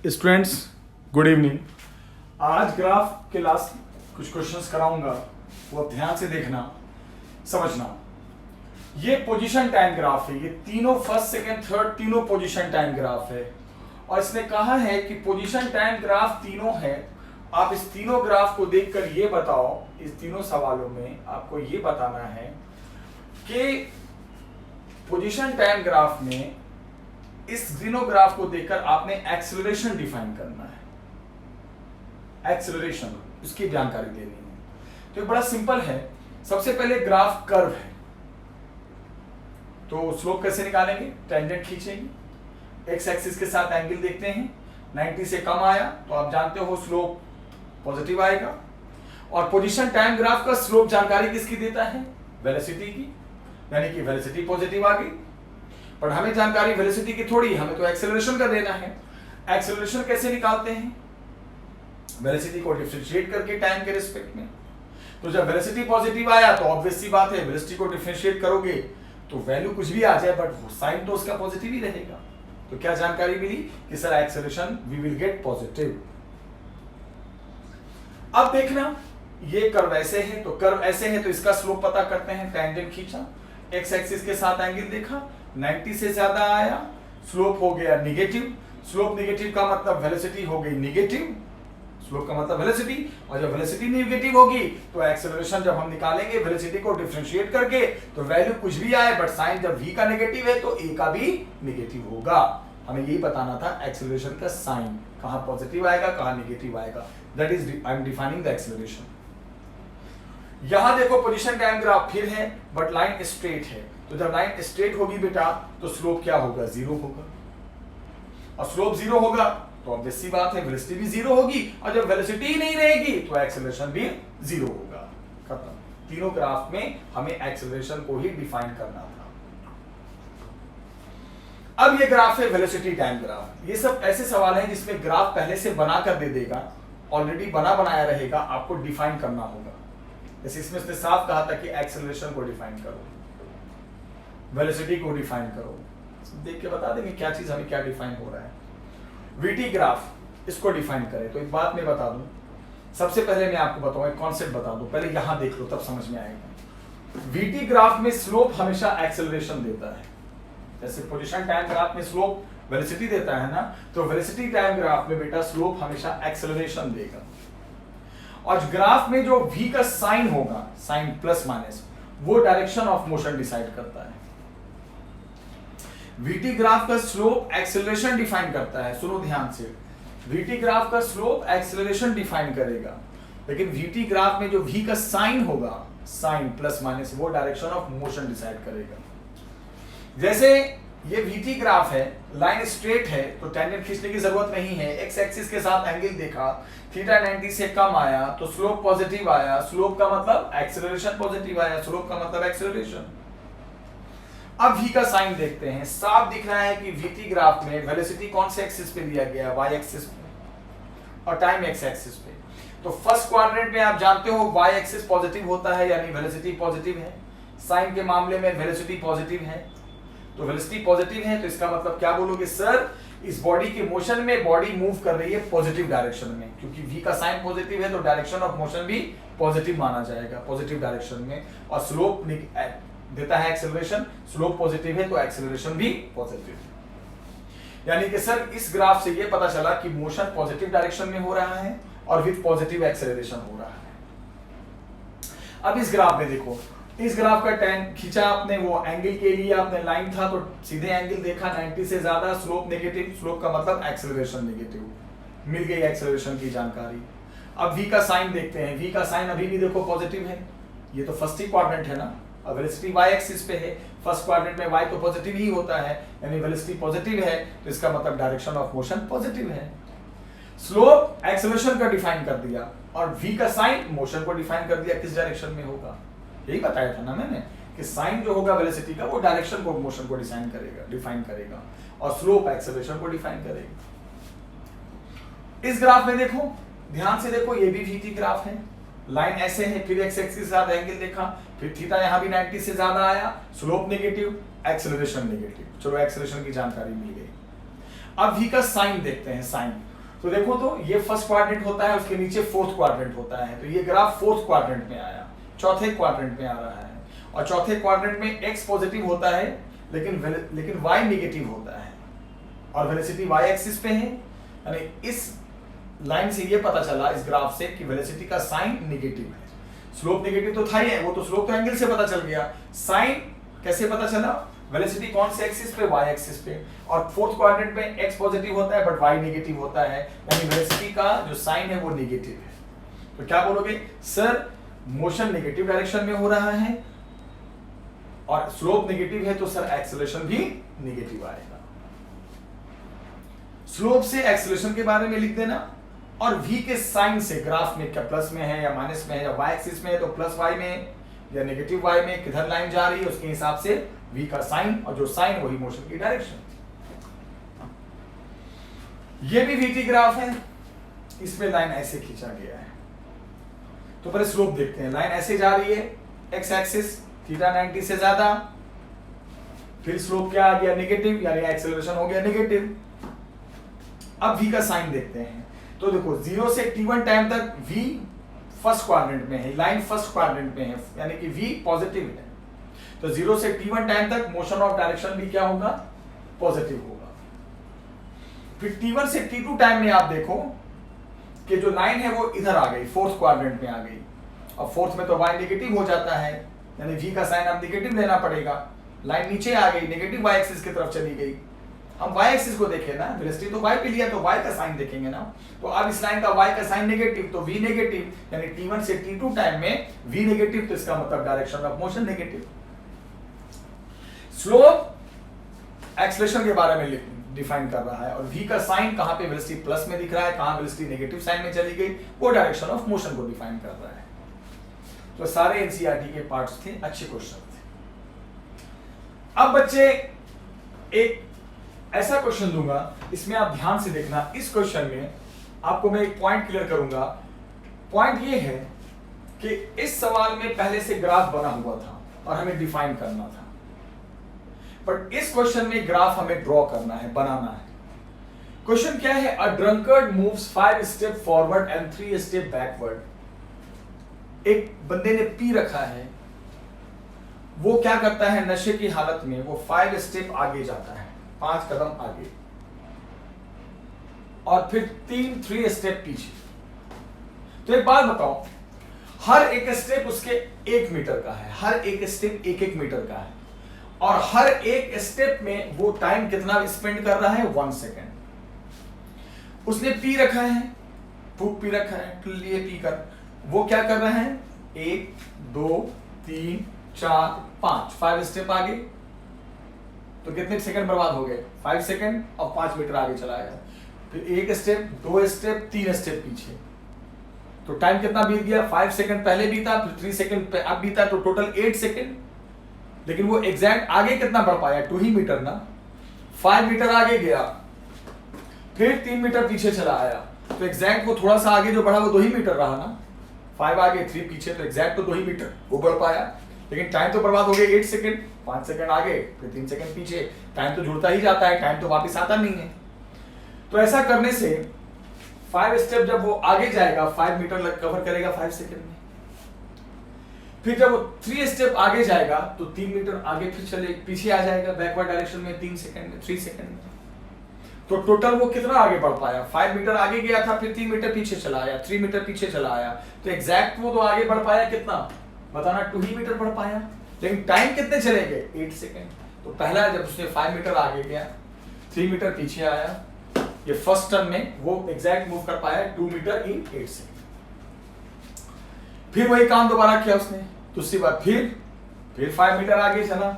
Students good evening. आज graph के last कुछ क्वेश्चंस कराऊंगा, वो अब ध्यान से देखना समझना। ये पोजीशन टाइम ग्राफ है, ये तीनों फर्स्ट सेकंड थर्ड तीनों पोजीशन टाइम ग्राफ है और इसने कहा है कि पोजीशन टाइम ग्राफ तीनों है। आप इस तीनों ग्राफ को देखकर ये बताओ, इस तीनों सवालों में आपको ये बताना है कि पोजीशन टाइम ग्राफ में इस तीनों ग्राफ को देखकर आपने एक्सेलरेशन डिफाइन करना है। एक्सेलरेशन उसकी जानकारी देनी है। तो ये बड़ा सिंपल है। सबसे पहले ग्राफ कर्व है, तो स्लोप कैसे निकालेंगे? टेंजेंट खींचेंगे, एक्स एक्सिस के साथ एंगल देखते हैं, 90 से कम आया तो आप जानते हो स्लोप पॉजिटिव आएगा। और पोजीशन टाइम ग्राफ का स्लोप जानकारी किसकी देता है? वेलोसिटी की, यानी कि वेलोसिटी पॉजिटिव आ गई। पर हमें जानकारी वेलोसिटी की थोड़ी, हमें तो एक्सेलरेशन का देना है। एक्सेलरेशन कैसे निकालते हैं? वेलोसिटी को डिफरेंशिएट करके टाइम के रिस्पेक्ट में। तो जब वेलोसिटी पॉजिटिव आया तो ऑब्वियस सी बात है, वेलोसिटी को डिफरेंशिएट करोगे तो वैल्यू कुछ भी आ जाए बट साइन तो उसका पॉजिटिव ही रहेगा। तो क्या जानकारी मिली कि sir acceleration we will get positive. अब देखना, ये कर्व ऐसे है तो कर्व ऐसे है तो इसका स्लोप पता करते हैं। टेंजेंट खींचा, एक्स एक्सिस के साथ एंगल देखा, 90 से ज्यादा आया, स्लोप हो गया निगेटिव। स्लोप निगेटिव का मतलब वेलोसिटी हो गई निगेटिव, स्लोप का मतलब वेलोसिटी, और जब वेलोसिटी निगेटिव होगी तो एक्सेलरेशन जब हम निकालेंगे वेलोसिटी को डिफरेंशिएट करके तो वैल्यू कुछ भी आए बट साइन जब v का नेगेटिव है तो a का भी नेगेटिव होगा। हमें यही बताना था एक्सेलरेशन का साइन कहां पॉजिटिव आएगा कहां नेगेटिव आएगा। That is I am defining the acceleration. यहां देखो पोजीशन टाइम ग्राफ फिर है बट लाइन स्ट्रेट है, तो जब लाइन स्ट्रेट होगी बेटा तो स्लोप क्या होगा? जीरो होगा। और स्लोप जीरो होगा तो ऑब्वियस सी बात है वेलोसिटी भी जीरो होगी, और जब वेलोसिटी ही नहीं रहेगी तो एक्सेलरेशन भी जीरो होगा। खत्म। तीनों ग्राफ में हमें एक्सेलरेशन को ही डिफाइन करना था। अब ये ग्राफ है वेलोसिटी टाइम ग्राफ। ये सब ऐसे सवाल हैं जिसमें ग्राफ पहले से बना कर दे देगा, ऑलरेडी बना बनाया रहेगा, आपको डिफाइन करना होगा। जैसे इसमें उसने साफ कहा था कि एक्सेलरेशन को डिफाइन करो, वेलोसिटी को डिफाइन करो। देख के बता देंगे क्या चीज हमें क्या डिफाइन हो रहा है। वीटी ग्राफ इसको डिफाइन करें तो एक बात मैं बता दूं, सबसे पहले मैं आपको बताऊं, एक कॉन्सेप्ट बता दूं, पहले यहां देख लो तब समझ में आएगा। वीटी ग्राफ में स्लोप हमेशा एक्सेलरेशन देता है। जैसे पोजीशन टाइम ग्राफ में स्लोप वेलोसिटी देता है ना, तो वेलोसिटी टाइम ग्राफ में बेटा स्लोप हमेशा एक्सेलरेशन देगा। और ग्राफ में जो v का साइन होगा, साइन प्लस माइनस, वो डायरेक्शन ऑफ मोशन डिसाइड करता है। वीटी ग्राफ का स्लोप एक्सेलरेशन डिफाइन करता है। सुनो ध्यान से, वीटी ग्राफ का स्लोप एक्सेलरेशन डिफाइन करेगा, लेकिन वीटी ग्राफ में जो v का साइन होगा, साइन प्लस माइनस, वो डायरेक्शन ऑफ मोशन डिसाइड करेगा। जैसे ये वीटी ग्राफ है, लाइन स्ट्रेट है तो टेंजेंट खींचने की जरूरत नहीं है। एक्स एक्सिस के साथ एंगल देखा, थीटा 90 से कम आया तो स्लोप पॉजिटिव आया। स्लोप का मतलब एक्सेलरेशन पॉजिटिव आया, स्लोप का मतलब एक्सेलरेशन। अब v का साइन देखते हैं, साफ दिख रहा है कि वीटी ग्राफ में वेलोसिटी कौन से एक्सिस पे दिया गया है? y एक्सिस पे, और टाइम x एक्सिस पे। तो फर्स्ट क्वाड्रेंट में आप जानते हो y एक्सिस पॉजिटिव होता है, यानी वेलोसिटी पॉजिटिव है। साइन के मामले में वेलोसिटी पॉजिटिव है, तो वेलोसिटी पॉजिटिव है तो इसका मतलब क्या बोलोगे? सर इस बॉडी के मोशन में बॉडी मूव कर रही है पॉजिटिव डायरेक्शन में, क्योंकि v का साइन पॉजिटिव है तो डायरेक्शन ऑफ मोशन भी पॉजिटिव माना जाएगा, पॉजिटिव डायरेक्शन में। और स्लोप देता है एक्सेलरेशन, स्लोप पॉजिटिव है तो एक्सेलरेशन भी पॉजिटिव है। यानी कि सर इस ग्राफ से ये पता चला कि मोशन पॉजिटिव डायरेक्शन में हो रहा है और विद पॉजिटिव एक्सेलरेशन हो रहा है। अब इस ग्राफ में देखो, इस ग्राफ का टेन खींचा आपने, वो एंगल के लिए आपने लाइन था तो सीधे एंगल देखा, 90 से ज्यादा, स्लोप नेगेटिव, स्लोप का मतलब एक्सेलरेशन नेगेटिव, मिल गई एक्सेलरेशन की जानकारी। अब v का साइन देखते हैं, v का साइन अभी भी देखो पॉजिटिव है, ये तो फर्स्ट ही क्वाड्रेंट है ना, और वेलोसिटी y एक्सिस पे है, फर्स्ट क्वाड्रेंट में y तो पॉजिटिव ही होता है, यानी वेलोसिटी पॉजिटिव है तो इसका मतलब डायरेक्शन ऑफ मोशन पॉजिटिव है। स्लोप एक्सेलरेशन का डिफाइन कर दिया और v का साइन मोशन को डिफाइन कर दिया, किस डायरेक्शन में होगा। यही बताया था ना मैंने कि साइन जो होगा वेलोसिटी का वो डायरेक्शन को मोशन को डिफाइन करेगा और स्लोप एक्सेलरेशन को डिफाइन करेगा। इस ग्राफ में देखो, ध्यान से देखो, ये भी वीटी ग्राफ है, लाइन ऐसे है, फिर एक्स एक्सिस के साथ एंगल देखा, फिर थीटा यहां भी 90 से ज्यादा आया, स्लोप नेगेटिव, एक्सेलरेशन नेगेटिव। चलो एक्सेलरेशन की जानकारी मिल गई। अब v का साइन देखते हैं, साइन तो देखो तो ये फर्स्ट क्वाड्रेंट होता है, उसके नीचे फोर्थ क्वाड्रेंट होता है, तो ये ग्राफ फोर्थ क्वाड्रेंट में आया, चौथे क्वाड्रेंट में आ रहा है, और चौथे क्वाड्रेंट में x पॉजिटिव होता है लेकिन y नेगेटिव होता है, और वेलोसिटी y एक्सिस पे है। यानी इस लाइन से ये पता चला इस ग्राफ से कि वेलोसिटी का साइन नेगेटिव है। स्लोप नेगेटिव तो था ही है, वो तो स्लोप तो एंगल से पता चल गया, साइन कैसे पता चला, वेलोसिटी कौन से एक्सिस पे, y एक्सिस पे, और फोर्थ क्वाड्रेंट में x पॉजिटिव होता है बट y नेगेटिव होता है, यानी वेलोसिटी का जो साइन है वो नेगेटिव है। तो क्या बोलोगे, सर मोशन नेगेटिव डायरेक्शन में हो रहा है और स्लोप नेगेटिव है तो सर एक्सेलरेशन भी नेगेटिव आएगा। स्लोप से एक्सेलरेशन के बारे में लिख देना, और v के साइन से ग्राफ में क्या प्लस में है या माइनस में है, या y एक्सिस में है तो प्लस y में या नेगेटिव y में, किधर लाइन जा रही है उसके हिसाब से v का साइन, और जो साइन वही मोशन की डायरेक्शन। ये भी vt ग्राफ है, इसमें लाइन ऐसे खींचा गया है। तो पहले स्लोप देखते हैं, लाइन ऐसे जा रही है x एक्सिस थीटा 90 से ज्यादा, फिर स्लोप क्या आ गया नेगेटिव, यानी एक्सेलरेशन हो गया नेगेटिव। अब v का साइन देखते हैं, तो देखो 0 से t1 टाइम तक v फर्स्ट क्वाड्रेंट में है, लाइन फर्स्ट क्वाड्रेंट में है, यानी कि v पॉजिटिव है, तो 0 से t1 टाइम तक मोशन ऑफ डायरेक्शन भी क्या होगा, पॉजिटिव होगा। फिर t1 से t2 टाइम में आप देखो कि जो लाइन है वो इधर आ गई, फोर्थ क्वाड्रेंट में आ गई, और फोर्थ में तो y नेगेटिव हो जाता है, यानी v का साइन अब नेगेटिव लेना पड़ेगा, लाइन नीचे आ गई, नेगेटिव y एक्सिस की तरफ चली गई। हम y एक्सिस को देखें ना, वेलोसिटी तो y पे लिया तो y का साइन देखेंगे ना, तो अब इस लाइन का y का साइन नेगेटिव तो v नेगेटिव, यानी t1 से t2 टाइम में v नेगेटिव, तो इसका मतलब direction of motion negative. Slope acceleration के बारे में डिफाइन कर रहा है, और v का साइन कहां पे वेलोसिटी प्लस में दिख रहा है, कहां वेलोसिटी नेगेटिव साइन में चली गई, वो डायरेक्शन ऑफ मोशन को डिफाइन कर रहा है। तो सारे एनसीईआरटी के पार्ट्स थे, अच्छे क्वेश्चन थे। अब बच्चे एक ऐसा क्वेश्चन दूंगा, इसमें आप ध्यान से देखना, इस क्वेश्चन में आपको मैं एक पॉइंट क्लियर करूंगा। पॉइंट ये है कि इस सवाल में पहले से ग्राफ बना हुआ था और हमें डिफाइन करना था, बट इस क्वेश्चन में ग्राफ हमें ड्रॉ करना है, बनाना है। क्वेश्चन क्या है, a drunkard moves 5 step forward and 3 step backward. एक बंदे ने पी रखा है, वो क्या करता है, नशे की हालत में वो 5 स्टेप आगे जाता है, 5 कदम आगे, और फिर 3 स्टेप पीछे। तो एक बात बताओ, हर एक स्टेप उसके 1 मीटर का है, हर एक स्टेप 1 मीटर का है, और हर एक स्टेप में वो टाइम कितना स्पेंड कर रहा है, 1 सेकेंड। उसने पी रखा है, फूक पी रखा है, लिए पी कर वो क्या कर रहा है, 1 2 3 4 5 स्टेप आगे, तो कितने सेकंड बर्बाद हो गए, 5 सेकंड, और 5 मीटर आगे चला गया। फिर 1 स्टेप 2 स्टेप 3 स्टेप पीछे, तो टाइम कितना बीत गया, 5 सेकंड पहले बीता, फिर 3 सेकंड अब बीता, तो टोटल 8 सेकंड। लेकिन वो एग्जैक्ट आगे कितना बढ़ पाया, 2 ही मीटर ना, 5 मीटर आगे गया, फिर 3 मीटर पीछे चला आया, तो एग्जैक्ट वो थोड़ा सा आगे जो बढ़ा वो 2 ही मीटर रहा ना, 5 आगे 3 पीछे, तो एग्जैक्ट तो 2 ही मीटर वो बढ़ पाया। लेकिन टाइम तो बर्बाद हो गया 8 सेकंड, 5 सेकंड आगे फिर 3 सेकंड पीछे, टाइम तो जुड़ता ही जाता है, टाइम तो वापस आता नहीं है। तो ऐसा करने से 5 स्टेप जब वो आगे जाएगा 5 मीटर कवर करेगा 5 सेकंड में, फिर जब वो 3 स्टेप आगे जाएगा तो 3 मीटर आगे फिर चले पीछे आ जाएगा बैकवर्ड डायरेक्शन में 3 सेकंड में, 3 सेकंड में। तो टोटल वो कितना आगे बढ़ पाया, 5 मीटर आगे गया था, फिर 3 मीटर पीछे चला आया, 3 मीटर पीछे चला आया, तो एग्जैक्ट वो तो आगे बढ़ पाया कितना, बताना, 2 ही मीटर बढ़ पाया। लेकिन टाइम कितने चले गए, 8 सेकंड। तो पहला जब उसने 5 मीटर आगे गया, 3 मीटर पीछे आया, ये फर्स्ट टर्न में वो एग्जैक्ट मूव कर पाया 2 मीटर इन 8 सेकंड। फिर वही काम दोबारा किया उसने, दूसरी बार फिर 5 मीटर आगे चला,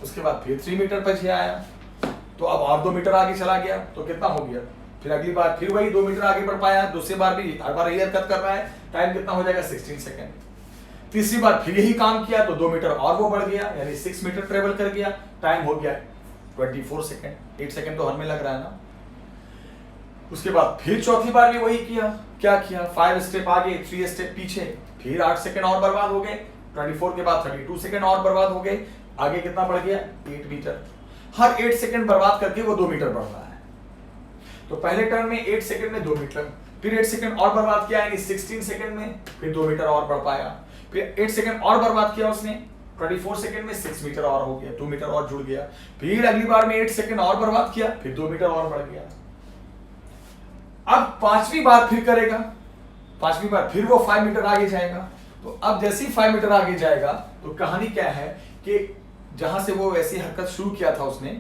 उसके बाद फिर 3 मीटर पीछे आया, तो अब और 2 मीटर आगे चला गया, तो कितना हो गया, फिर अगली बार फिर वही 2 मीटर आगे बढ़ पाया, दूसरी बार भी हर बार यही हरकत कर रहा है, टाइम कितना हो जाएगा 16 सेकंड। तीसरी बार फिर यही काम किया तो 2 मीटर और वो बढ़ गया, यानी 6 मीटर ट्रेवल कर गया, टाइम हो गया 24 सेकंड, 8 सेकंड तो हर में लग रहा है ना। उसके बाद फिर चौथी बार भी वही किया, क्या किया, 5 स्टेप आगे 3 स्टेप पीछे, फिर 8 सेकंड और बर्बाद हो गए, 24 के बाद 32 सेकंड और बर्बाद हो गए, आगे कितना बढ़ गया 8 मीटर। हर 8 सेकंड बर्बाद करके वो 2 मीटर बढ़ रहा है। तो पहले टर्न में 8 सेकंड में 2 मीटर, फिर 8 सेकंड और बर्बाद किया यानी 16 सेकंड में फिर 2 मीटर और बढ़ पाया, फिर 8 सेकंड और बर्बाद किया उसने 24 सेकंड में 6 मीटर और हो गया, 2 मीटर और जुड़ गया, फिर अगली बार में 8 सेकंड और बर्बाद किया, फिर 2 मीटर और बढ़ गया। अब पांचवी बार फिर करेगा, पांचवी बार फिर वो 5 मीटर आगे जाएगा। तो अब जैसे ही 5 मीटर आगे जाएगा तो कहानी क्या है कि जहां से वो वैसी हरकत शुरू किया था उसने,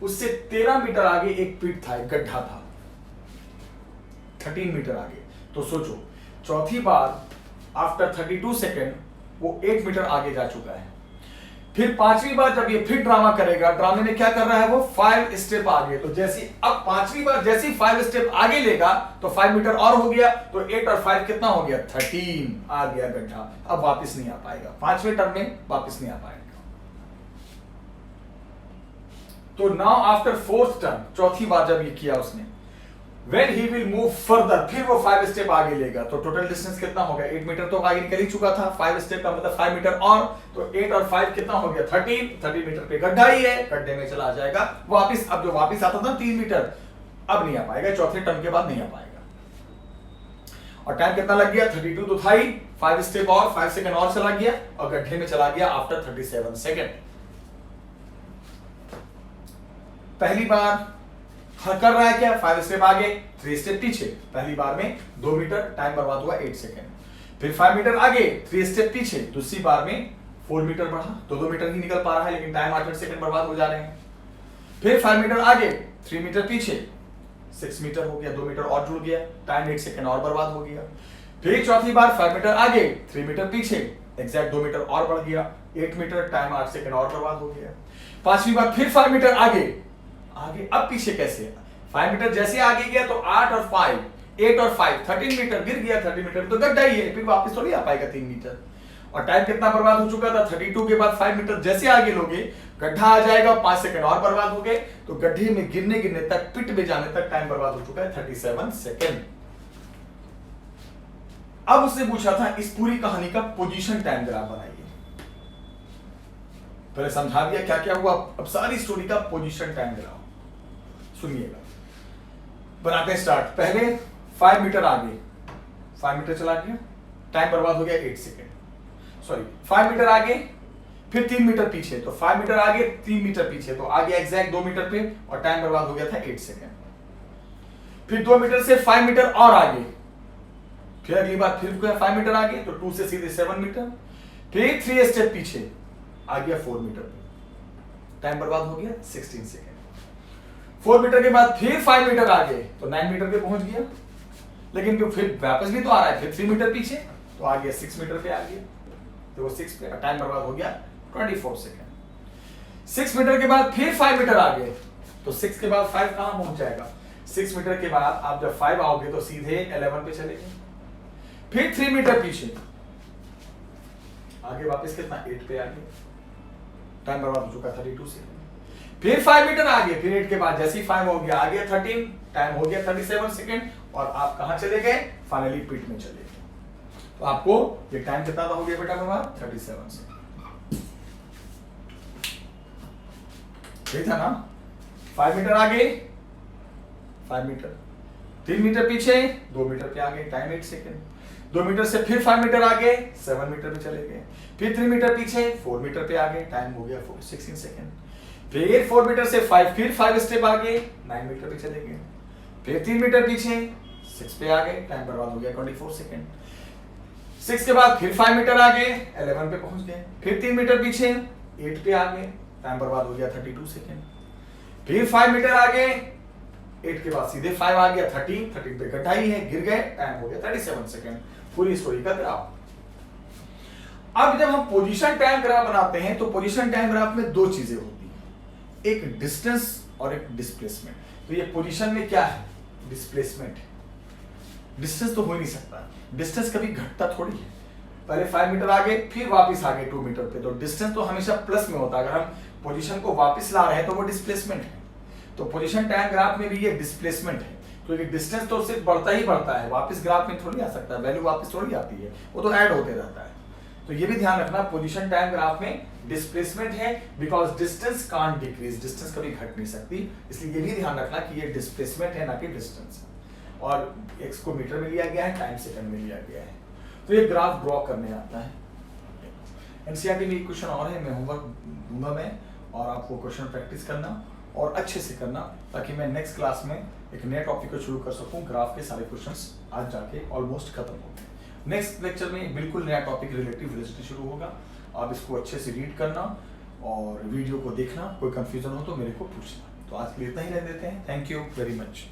उससे 13 मीटर आगे एक पिट था, एक गड्ढा था 13 मीटर आगे। तो सोचो चौथी बार आफ्टर 32 सेकेंड वो 8 मीटर आगे जा चुका है। फिर पांचवी बार जब ये फिर ड्रामा करेगा, ड्रामे में क्या कर रहा है वो 5 स्टेप आगे। तो जैसी अब पांचवी बार जैसी 5 स्टेप आगे लेगा तो 5 मीटर और हो गया, तो 8 और 5 कितना हो गया 13 आ गया गड्ढा। अब वापस नहीं आ पाएगा, पांचवें टर्न में वापस नहीं आ पाएगा। तो नाउ आफ्टर 4th टर्न, चौथी बार जब ये किया उसने, when he will move further, फिर वो 5 स्टेप आगे लेगा। तो टोटल डिस्टेंस कितना हो गया, 8 मीटर तो आगे निकल ही चुका था, 5 स्टेप का मतलब 5 मीटर और, तो 8 और 5 कितना हो गया 30 मीटर पे गड्ढा ही है, गड्ढे में चला जाएगा वापस। अब जो वापस आता था 3 मीटर, अब नहीं आ पाएगा, चौथे टर्न के बाद नहीं आ पाएगा। और टाइम कितना लग गया 32 तो था ही, 5 स्टेप और 5 सेकंड और चला गया और गड्ढे में चला गया आफ्टर 37 सेकंड। पहली बार कर रहा है क्या, 5 स्टेप आगे 3 स्टेप पीछे, पहली बार में 2 मीटर, टाइम बर्बाद हुआ 8 सेकेंड। फिर 5 मीटर आगे 3 स्टेप पीछे, दूसरी बार में 4 मीटर बढ़ा, तो 2 मीटर ही निकल पा रहा है लेकिन टाइम 8 सेकेंड बर्बाद हो जा रहे हैं। फिर 5 मीटर आगे 3 मीटर पीछे 6 मीटर हो गया, 2 मीटर और जुड़ गया, टाइम 8 सेकेंड और बर्बाद हो गया। फिर चौथी बार 5 मीटर आगे 3 मीटर पीछे, एग्जैक्ट 2 मीटर और बढ़ गया, 8 मीटर, टाइम 8 सेकेंड और बर्बाद हो गया। पांचवी बार फिर 5 मीटर आगे अब पीछे कैसे, 5 मीटर जैसे आगे गया तो 8 और 5 13 मीटर गिर गया, 30 मीटर तो गड्ढा ही है, फिर वापस थोड़ी आ पाएगा 3 मीटर। और टाइम कितना बर्बाद हो चुका था 32 के बाद 5 मीटर जैसे आगे लोगे गड्ढा आ जाएगा, 5 सेकंड और बर्बाद हो गए, तो गड्ढे में गिरने तक, पिट में जाने तक टाइम बर्बाद हो चुका है 37 सेकंड। अब उसने पूछा था इस पूरी कहानी का पोजीशन टाइम ग्राफ बनाइए। पहले समझा दिया क्या क्या हुआ, अब सारी स्टोरी का पोजीशन टाइम ग्राफ सुनिएगा, बनाते हैं स्टार्ट। पहले 5 मीटर आगे 5 मीटर चला गया, टाइम बर्बाद हो गया 8 सेकेंड। सॉरी 5 मीटर आगे फिर 3 मीटर पीछे, तो 5 मीटर आगे 3 मीटर पीछे, तो आगे एग्जैक्ट 2 मीटर पे और टाइम बर्बाद हो गया था 8 सेकेंड। फिर 2 मीटर से 5 मीटर और आगे, फिर अगली बार फिर 5 मीटर आगे, तो 2 से सीधे 7 मीटर, फिर 3 स्टेप पीछे आ गया 4 मीटर पे, टाइम बर्बाद हो गया 16 सेकेंड। 4 मीटर के बाद फिर 5 मीटर आगे तो 9 मीटर पे पहुंच गया, लेकिन तो फिर वापस भी तो आ रहा है, फिर 3 मीटर पीछे तो आ गया 6 मीटर पे आ गया, तो वो 6 पे टाइम बर्बाद हो गया 24 सेकेंड। 6 मीटर के बाद फिर 5 मीटर आगे, तो 6 के बाद 5 कहां पहुंच जाएगा, 6 मीटर के बाद आप जब 5 आओगे तो सीधे 11 पे चले गए। फिर 3 मीटर पीछे आगे वापस कितना 8 पे आ गए, टाइम बर्बाद हो चुका 32 सेकेंड। फिर 5 मीटर आगे, फिर 8 के बाद जैसे ही 5 हो गया आ गया 13, टाइम हो गया 37 सेकेंड, और आप कहां चले गए, फाइनली पिट में चले गए। तो आपको ये टाइम कितना हो गया बेटा बर्बाद 37 सेकेंड, ठीक था ना। 5 मीटर आगे 5 मीटर, 3 मीटर पीछे 2 मीटर पे आगे, टाइम 8 सेकेंड। 2 मीटर से फिर 5 मीटर आगे 7 मीटर पे चले गए, फिर 3 मीटर पीछे 4 मीटर पे आगे, टाइम हो गया 16 सेकेंड। फिर 4 मीटर से 5 फिर 5 स्टेप आगे 9 मीटर पे चले गए, फिर 3 मीटर पीछे 6 पे आ गए, टाइम बर्बाद हो गया 24 सेकेंड। 6 के बाद फिर 5 मीटर आगे 11 पे पहुंच गए, फिर 3 मीटर पीछे 8 पे आ गए, टाइम बर्बाद हो गया 32 सेकेंड। फिर 5 मीटर आगे 8 के बाद सीधे 5 आ गया 13 पे गड्ढा ही है, गिर गए, टाइम हो गया 37 सेकेंड। पूरी स्टोरी का ग्राफ। अब जब हम पोजीशन टाइम ग्राफ बनाते हैं तो पोजीशन टाइम ग्राफ में 2 चीजें होती हैं, एक डिस्टेंस और एक डिस्प्लेसमेंट। तो ये पोजीशन में क्या है, डिस्प्लेसमेंट। डिस्टेंस तो हो ही नहीं सकता, डिस्टेंस कभी घटता थोड़ी है, पहले 5 मीटर आगे फिर वापस आगे 2 मीटर पे, तो डिस्टेंस तो हमेशा प्लस में होता है। अगर हम पोजीशन को वापस ला रहे हैं तो वो डिस्प्लेसमेंट है। तो पोजीशन टाइम ग्राफ में भी ये डिस्प्लेसमेंट है, क्योंकि डिस्टेंस तो सिर्फ बढ़ता ही बढ़ता है, वापस ग्राफ में थोड़ी आ सकता है, वैल्यू वापस थोड़ी आती है, वो तो ऐड होते रहता है। तो ये भी ध्यान रखना, पोजीशन टाइम ग्राफ में डिस्प्लेसमेंट है because distance can't decrease, distance कभी घट नहीं सकती, इसलिए ये भी ध्यान रखना कि ये डिस्प्लेसमेंट है ना कि डिस्टेंस है। और x को मीटर में लिया गया है, टाइम सेकंड में लिया गया है। तो ये ग्राफ ड्रॉ करने आता है। एनसीईआरटी में एक क्वेश्चन और है, मैं होमवर्क दूंगा मैं, और आपको क्वेश्चन प्रैक्टिस करना और अच्छे से करना, ताकि मैं नेक्स्ट क्लास में एक नया टॉपिक को शुरू कर सकूं। ग्राफ के सारे क्वेश्चंस आज जाके ऑलमोस्ट खत्म हो गए। नेक्स्ट लेक्चर में बिल्कुल नया टॉपिक रिलेटिव वेलोसिटी शुरू होगा। आप इसको अच्छे से रीड करना और वीडियो को देखना, कोई कंफ्यूजन हो तो मेरे को पूछना। तो आज के लिए इतना ही रहने देते हैं। Thank you very much.